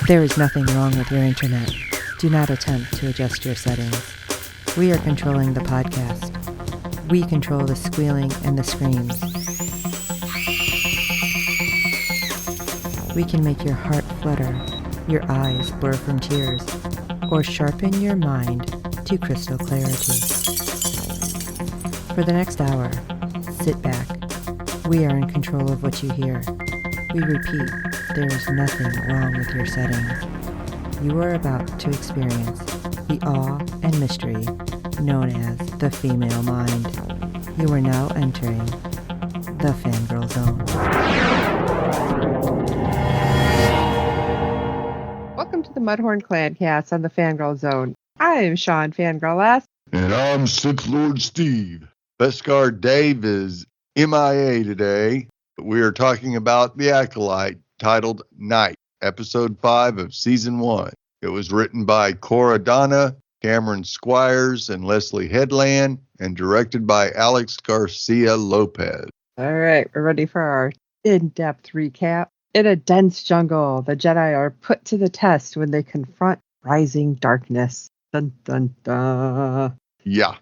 There is nothing wrong with your internet. Do not attempt to adjust your settings. We are controlling the podcast. We control the squealing and the screams. We can make your heart flutter, your eyes blur from tears, or sharpen your mind to crystal clarity. For the next hour, sit back. We are in control of what you hear. We repeat, there is nothing wrong with your settings. You are about to experience the awe and mystery known as the female mind. You are now entering the Fangirl Zone. Welcome to the Mudhorn Clan cast on the Fangirl Zone. I am Shawn Fangirl S. And I'm Sith Lord Steve. Beskar Dave is MIA today. We are talking about The Acolyte, titled Night, Episode 5 of Season 1. It was written by Cora Donna, Cameron Squires, and Leslie Headland, and directed by Alex Garcia Lopez. All right, we're ready for our in-depth recap. In a dense jungle, the Jedi are put to the test when they confront rising darkness. Dun, dun, dun. Yeah.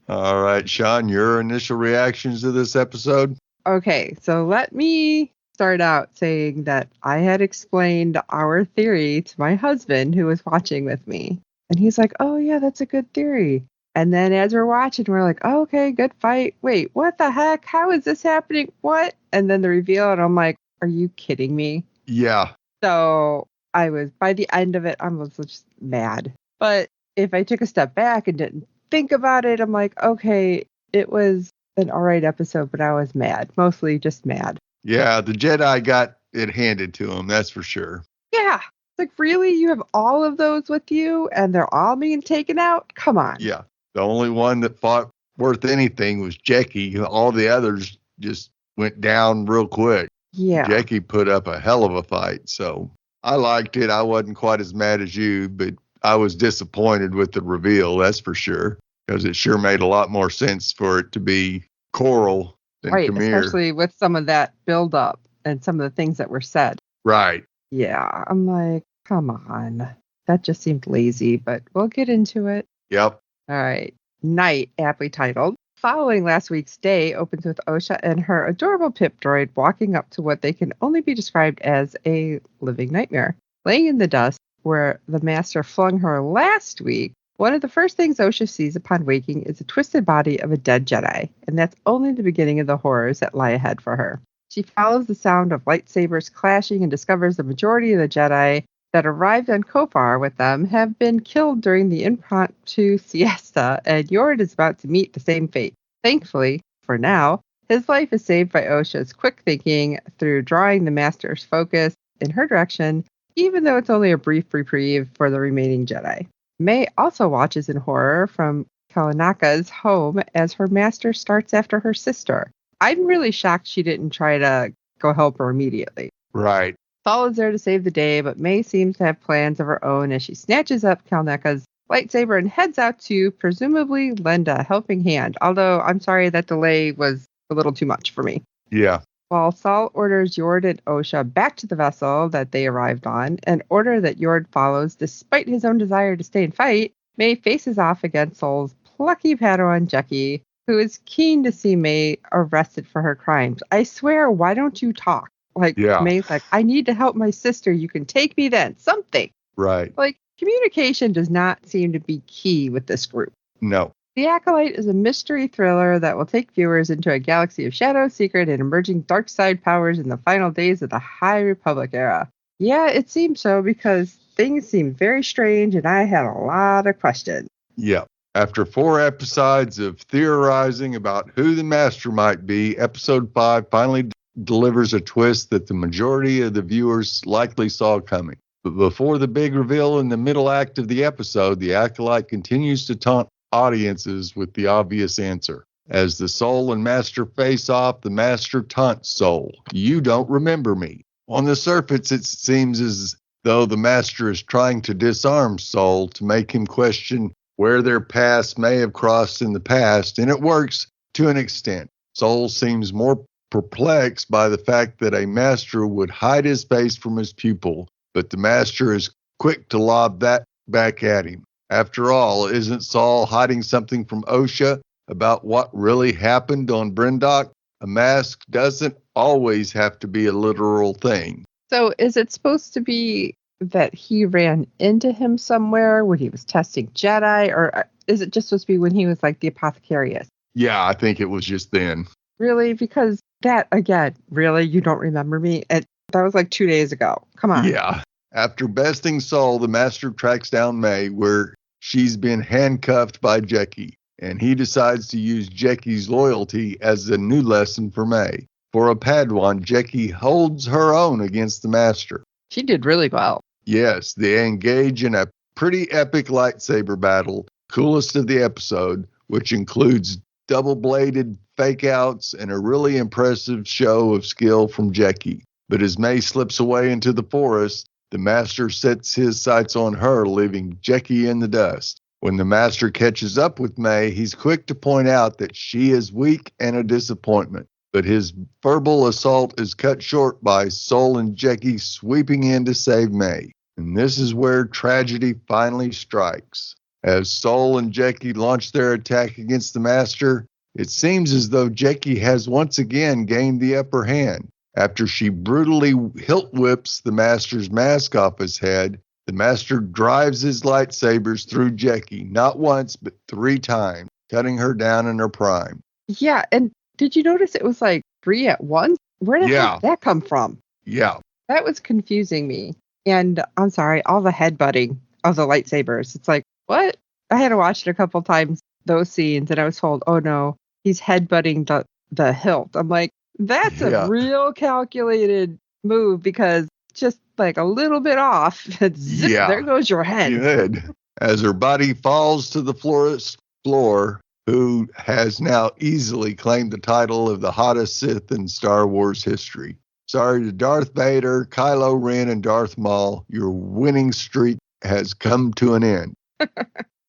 All right, Shawn, your initial reactions to this episode? Okay, so let me start out saying that I had explained our theory to my husband who was watching with me. And he's like, oh, yeah, that's a good theory. And then as we're watching, we're like, oh, okay, good fight. Wait, what the heck? How is this happening? What? And then the reveal, and I'm like, are you kidding me? Yeah. So I was, by the end of it, I was just mad. But if I took a step back and didn't think about it, I'm like, okay, it was an all right episode, but I was mad. Mostly just mad. Yeah, the Jedi got it handed to him, that's for sure. Yeah. It's like, really? You have all of those with you and they're all being taken out? Come on. Yeah. The only one that fought worth anything was Jackie. All the others just went down real quick. Yeah. Jackie put up a hell of a fight, so I liked it. I wasn't quite as mad as you, but I was disappointed with the reveal, that's for sure, because it sure made a lot more sense for it to be Coral than right, Camille. Especially with some of that build-up and some of the things that were said. Right. Yeah, I'm like, come on. That just seemed lazy, but we'll get into it. Yep. All right. Night, aptly titled. Following last week's day opens with Osha and her adorable pip droid walking up to what they can only be described as a living nightmare. Laying in the dust where the master flung her last week, one of the first things Osha sees upon waking is the twisted body of a dead Jedi, and that's only the beginning of the horrors that lie ahead for her. She follows the sound of lightsabers clashing and discovers the majority of the Jedi that arrived on Kofar with them have been killed during the impromptu siesta, and Yord is about to meet the same fate. Thankfully, for now, his life is saved by Osha's quick thinking through drawing the Master's focus in her direction, even though it's only a brief reprieve for the remaining Jedi. May also watches in horror from Kalanaka's home as her Master starts after her sister. I'm really shocked she didn't try to go help her immediately. Right. Saul is there to save the day, but May seems to have plans of her own as she snatches up Kalneka's lightsaber and heads out to presumably lend a helping hand. Although, I'm sorry, that delay was a little too much for me. Yeah. While Saul orders Yord and Osha back to the vessel that they arrived on, an order that Yord follows despite his own desire to stay and fight, May faces off against Saul's plucky Padawan Jackie, who is keen to see May arrested for her crimes. I swear, why don't you talk? Like, yeah. May's like, I need to help my sister. You can take me then. Something. Right. Like, communication does not seem to be key with this group. No. The Acolyte is a mystery thriller that will take viewers into a galaxy of shadow, secret, and emerging dark side powers in the final days of the High Republic era. Yeah, it seems so because things seem very strange and I had a lot of questions. Yeah. After 4 episodes of theorizing about who the Master might be, episode 5 finally delivers a twist that the majority of the viewers likely saw coming. But before the big reveal in the middle act of the episode, the Acolyte continues to taunt audiences with the obvious answer. As the Soul and Master face off, the Master taunts Soul. You don't remember me. On the surface, it seems as though the Master is trying to disarm Soul to make him question where their paths may have crossed in the past, and it works to an extent. Soul seems more perplexed by the fact that a Master would hide his face from his pupil but the master is quick to lob that back at him. After all, isn't Saul hiding something from Osha about what really happened on Brendock? A mask doesn't always have to be a literal thing. So is it supposed to be that he ran into him somewhere when he was testing Jedi, or is it just supposed to be when he was like the apothecarius? Yeah, I think it was just then. Really? Because that, again, really? You don't remember me? That was like 2 days ago. Come on. Yeah. After besting Saul, the master tracks down May where she's been handcuffed by Jecki, and he decides to use Jecki's loyalty as a new lesson for May. For a Padawan, Jecki holds her own against the master. She did really well. Yes, they engage in a pretty epic lightsaber battle, coolest of the episode, which includes double-bladed fake-outs and a really impressive show of skill from Jecki. But as May slips away into the forest, the master sets his sights on her, leaving Jecki in the dust. When the master catches up with May, he's quick to point out that she is weak and a disappointment. But his verbal assault is cut short by Sol and Jecki sweeping in to save May. And this is where tragedy finally strikes. As Sol and Jecki launch their attack against the master, it seems as though Jecki has once again gained the upper hand. After she brutally hilt whips the master's mask off his head, the master drives his lightsabers through Jecki, not once, but 3 times, cutting her down in her prime. Yeah, and did you notice it was like 3 at once? Where did that come from? Yeah. That was confusing me. And I'm sorry, all the headbutting of the lightsabers. It's like, what? I had to watch it a couple times, those scenes, and I was told, oh no, he's headbutting the hilt. I'm like, that's a real calculated move, because just like a little bit off, there goes your head. Good. As her body falls to the floor, who has now easily claimed the title of the hottest Sith in Star Wars history. Sorry to Darth Vader, Kylo Ren, and Darth Maul, your winning streak has come to an end.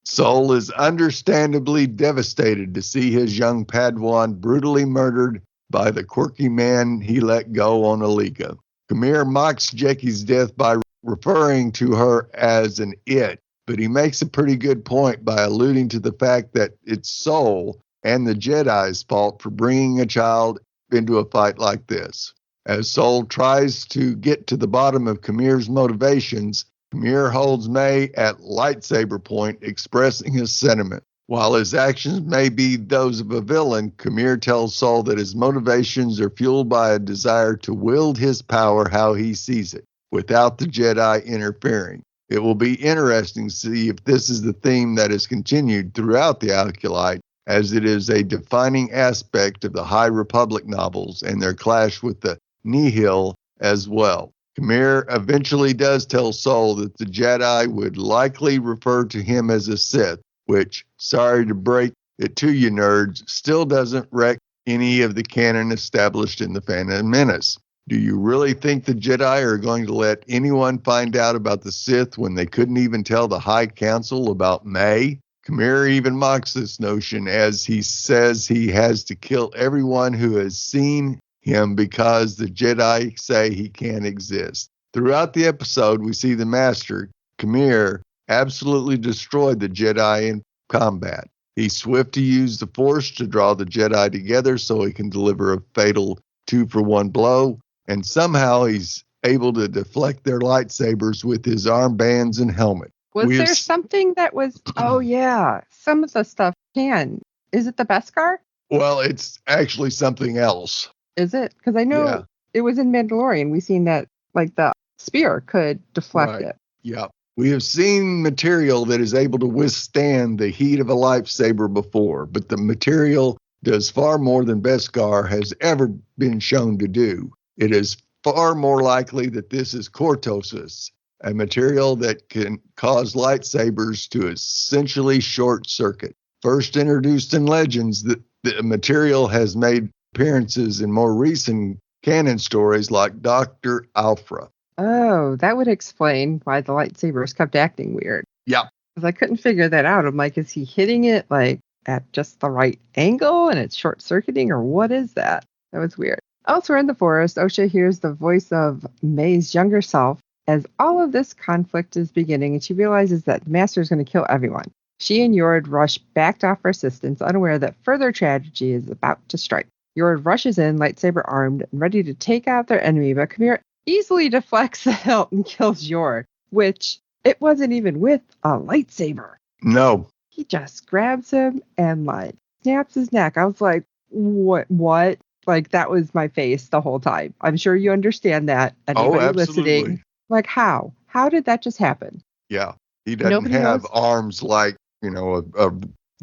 Sol is understandably devastated to see his young Padawan brutally murdered by the quirky man he let go on Aliga. Khmer mocks Jecki's death by referring to her as an it, but he makes a pretty good point by alluding to the fact that it's Sol and the Jedi's fault for bringing a child into a fight like this. As Sol tries to get to the bottom of Khmer's motivations, Khmer holds May at lightsaber point, expressing his sentiment. While his actions may be those of a villain, Khmer tells Sol that his motivations are fueled by a desire to wield his power how he sees it, without the Jedi interfering. It will be interesting to see if this is the theme that is continued throughout the Acolyte, as it is a defining aspect of the High Republic novels and their clash with the Nihil as well. Khmer eventually does tell Sol that the Jedi would likely refer to him as a Sith, which, sorry to break it to you nerds, still doesn't wreck any of the canon established in The Phantom Menace. Do you really think the Jedi are going to let anyone find out about the Sith when they couldn't even tell the High Council about May? Khmer even mocks this notion, as he says he has to kill everyone who has seen him because the Jedi say he can't exist. Throughout the episode, we see the Master, Khmer, absolutely destroyed the Jedi in combat. He's swift to use the Force to draw the Jedi together so he can deliver a fatal 2-for-1 blow, and somehow he's able to deflect their lightsabers with his armbands and helmet. Was there something that was, oh yeah, some of the stuff can. Is it the Beskar? Well, it's actually something else. Is it? Because I know it was in Mandalorian. We seen that, like, the spear could deflect it. Yeah. We have seen material that is able to withstand the heat of a lightsaber before, but the material does far more than Beskar has ever been shown to do. It is far more likely that this is cortosis, a material that can cause lightsabers to essentially short circuit. First introduced in Legends, the material has made appearances in more recent canon stories like Dr. Alfra. Oh, that would explain why the lightsabers kept acting weird. Yeah. Because I couldn't figure that out. I'm like, is he hitting it like at just the right angle and it's short circuiting, or what is that? That was weird. Elsewhere in the forest, Osha hears the voice of May's younger self As all of this conflict is beginning and she realizes that the Master is going to kill everyone, she and Yord rush back to offer assistance, unaware that further tragedy is about to strike. Yord rushes in, lightsaber armed, and ready to take out their enemy, but Khmer easily deflects the hilt and kills Yord, which it wasn't even with a lightsaber. No. He just grabs him and like snaps his neck. I was like, what? Like, that was my face the whole time. I'm sure you understand that. Anybody listening, like, how did that just happen? Yeah, he doesn't have arms like, a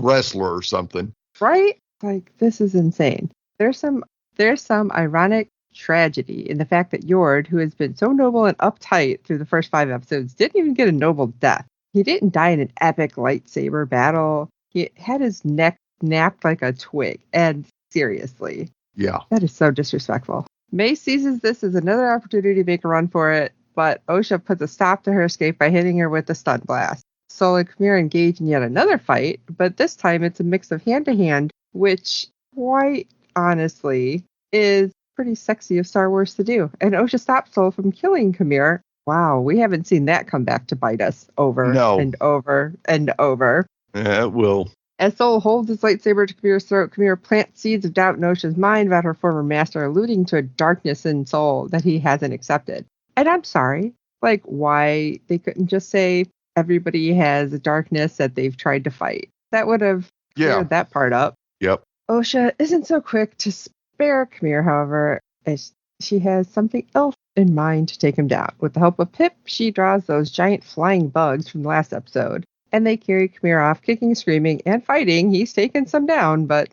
wrestler or something, right? Like, this is insane. There's some ironic tragedy in the fact that Yord, who has been so noble and uptight through the first 5 episodes, didn't even get a noble death. He didn't die in an epic lightsaber battle. He had his neck snapped like a twig. And seriously. Yeah. That is so disrespectful. May seizes this as another opportunity to make a run for it, but Osha puts a stop to her escape by hitting her with a stun blast. Sol and Khmer engage in yet another fight, but this time it's a mix of hand-to-hand, which, quite honestly, is pretty sexy of Star Wars to do. And Osha stops Sol from killing Khmer. Wow, we haven't seen that come back to bite us over and over and over. Yeah, it will. As Sol holds his lightsaber to Khmer's throat, Khmer plants seeds of doubt in Osha's mind about her former master, alluding to a darkness in Sol that he hasn't accepted. And I'm sorry, like, why they couldn't just say everybody has a darkness that they've tried to fight. That would have cleared that part up. Yep. Osha isn't so quick to spare Khmer, however, as she has something else in mind to take him down. With the help of Pip, she draws those giant flying bugs from the last episode, and they carry Khmer off, kicking, screaming, and fighting. He's taken some down, but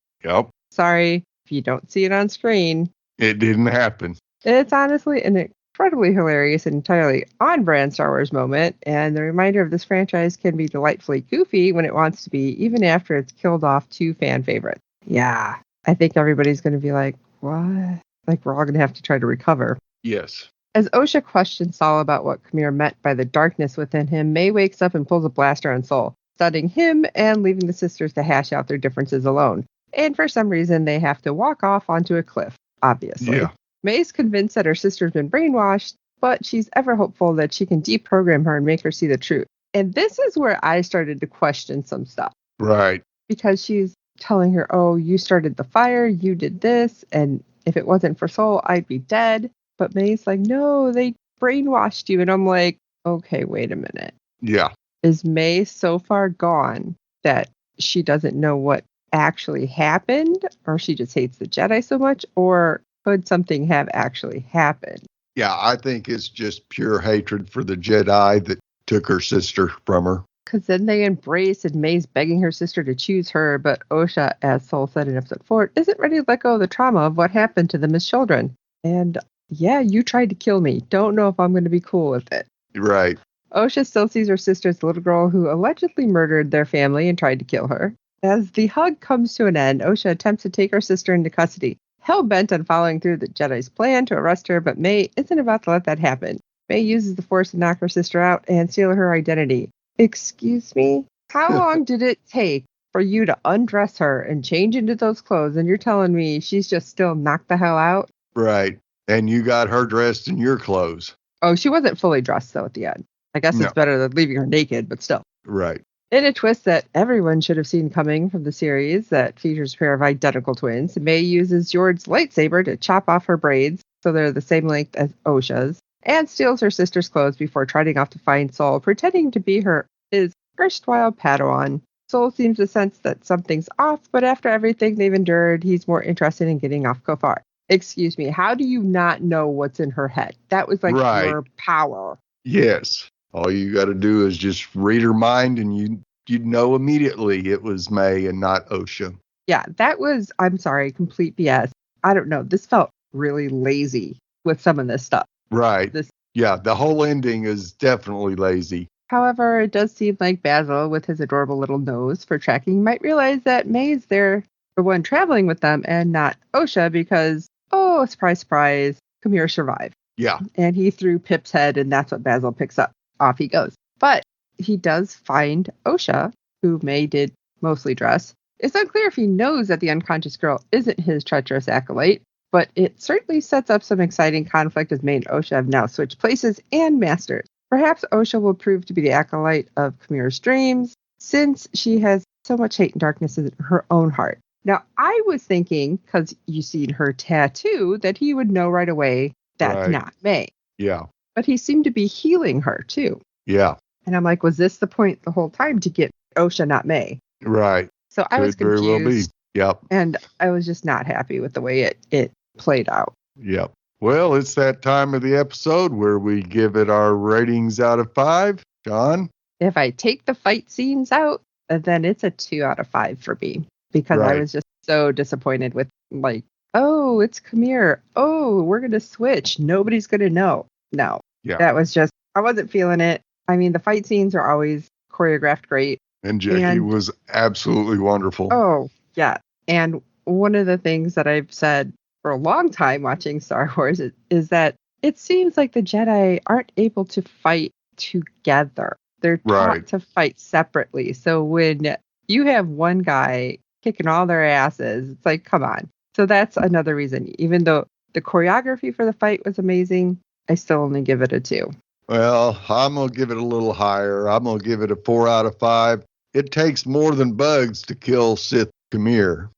sorry, if you don't see it on screen. It didn't happen. It's honestly an incredibly hilarious and entirely on-brand Star Wars moment, and the reminder of this franchise can be delightfully goofy when it wants to be, even after it's killed off 2 fan favorites. Yeah, I think everybody's going to be like, what? Like, we're all going to have to try to recover. Yes. As Osha questions Sol about what Khmer meant by the darkness within him, May wakes up and pulls a blaster on Sol, stunning him and leaving the sisters to hash out their differences alone. And for some reason, they have to walk off onto a cliff, obviously. Yeah. May's convinced that her sister's been brainwashed, but she's ever hopeful that she can deprogram her and make her see the truth. And this is where I started to question some stuff. Right. Because she's telling her, oh, you started the fire, you did this, and if it wasn't for Sol, I'd be dead. But May's like, no, they brainwashed you. And I'm like, okay, wait a minute. Yeah. Is May so far gone that she doesn't know what actually happened? Or she just hates the Jedi so much? Or could something have actually happened? Yeah, I think it's just pure hatred for the Jedi that took her sister from her. Because then they embrace, and May's begging her sister to choose her. But Osha, as Sol said in episode 4, isn't ready to let go of the trauma of what happened to them as children. And yeah, you tried to kill me. Don't know if I'm going to be cool with it. Right. Osha still sees her sister as the little girl who allegedly murdered their family and tried to kill her. As the hug comes to an end, Osha attempts to take her sister into custody, hell-bent on following through the Jedi's plan to arrest her, but May isn't about to let that happen. May uses the Force to knock her sister out and steal her identity. Excuse me? How long did it take for you to undress her and change into those clothes, and you're telling me she's just still knocked the hell out? Right. And you got her dressed in your clothes. Oh, she wasn't fully dressed, though, at the end. I guess it's better than leaving her naked, but still. Right. In a twist that everyone should have seen coming from the series that features a pair of identical twins, May uses Jord's lightsaber to chop off her braids so they're the same length as Osha's, and steals her sister's clothes before trotting off to find Sol, pretending to be his erstwhile Padawan. Sol seems to sense that something's off, but after everything they've endured, he's more interested in getting off Kofar. Excuse me, how do you not know what's in her head? That was like your power. Yes. All you got to do is just read her mind, and you'd know immediately it was May and not Osha. Yeah, that was, I'm sorry, complete BS. I don't know. This felt really lazy with some of this stuff. Right. The whole ending is definitely lazy. However, it does seem like Basil, with his adorable little nose for tracking, might realize that May's there, the one traveling with them, and not Osha, because, oh, surprise, surprise, Khmer survived. Yeah. And he threw Pip's head, and that's what Basil picks up. Off he goes. But he does find Osha, who May did mostly dress. It's unclear if he knows that the unconscious girl isn't his treacherous acolyte, but it certainly sets up some exciting conflict as May and Osha have now switched places and masters. Perhaps Osha will prove to be the acolyte of Khmer's dreams, since she has so much hate and darkness in her own heart. Now, I was thinking, because you seen her tattoo, that he would know right away that's Right. not May. Yeah. But he seemed to be healing her, too. Yeah. And I'm like, was this the point the whole time to get Osha, not May? Right. So I was Could very well be. confused, Yep. and I was just not happy with the way it played out. Yep. Well, it's that time of the episode where we give it our ratings out of 5. John? If I take the fight scenes out, then it's a 2 out of 5 for me, because I Right. was just so disappointed with, like, oh, it's Khmer. Oh, we're going to switch. Nobody's going to know. No. Yeah. That was just, I wasn't feeling it. I mean, the fight scenes are always choreographed great. And Jackie And- was absolutely wonderful. Oh, yeah. And one of the things that I've said for a long time watching Star Wars is that it seems like the Jedi aren't able to fight together. They're taught Right. to fight separately. So when you have one guy kicking all their asses, it's like, come on. So that's another reason. Even though the choreography for the fight was amazing, I still only give it a 2. Well, I'm going to give it a little higher. I'm going to give it a 4 out of 5. It takes more than bugs to kill Sith Khmer.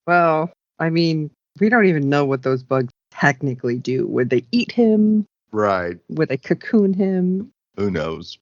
Well, I mean, we don't even know what those bugs technically do. Would they eat him? Right. Would they cocoon him? Who knows?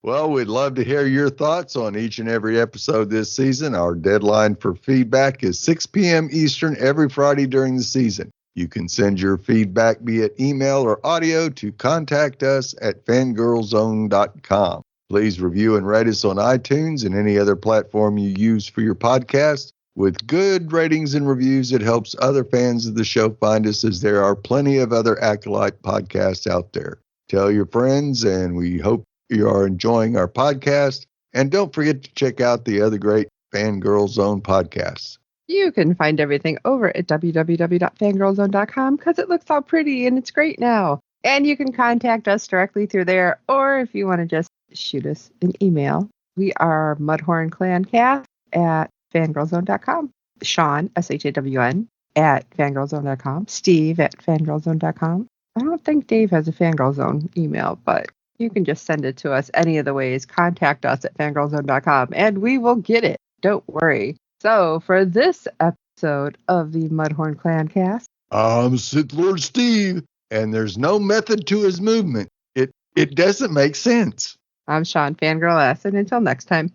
Well, we'd love to hear your thoughts on each and every episode this season. Our deadline for feedback is 6 p.m. Eastern every Friday during the season. You can send your feedback via email or audio to contact us at fangirlzone.com. Please review and rate us on iTunes and any other platform you use for your podcast. With good ratings and reviews, it helps other fans of the show find us, as there are plenty of other Acolyte podcasts out there. Tell your friends, and we hope you are enjoying our podcast. And don't forget to check out the other great Fangirl Zone podcasts. You can find everything over at www.fangirlzone.com, because it looks all pretty and it's great now. And you can contact us directly through there, or if you want to just shoot us an email, we are mudhornclancast at fangirlzone.com. Shawn, SHAWN, at fangirlzone.com. Steve at fangirlzone.com. I don't think Dave has a Fangirl Zone email, but you can just send it to us any of the ways. Contact us at fangirlzone.com and we will get it. Don't worry. So for this episode of the Mudhorn Clancast, I'm Sith Lord Steve, and there's no method to his movement. It doesn't make sense. I'm Shawn Fangirl S, and until next time.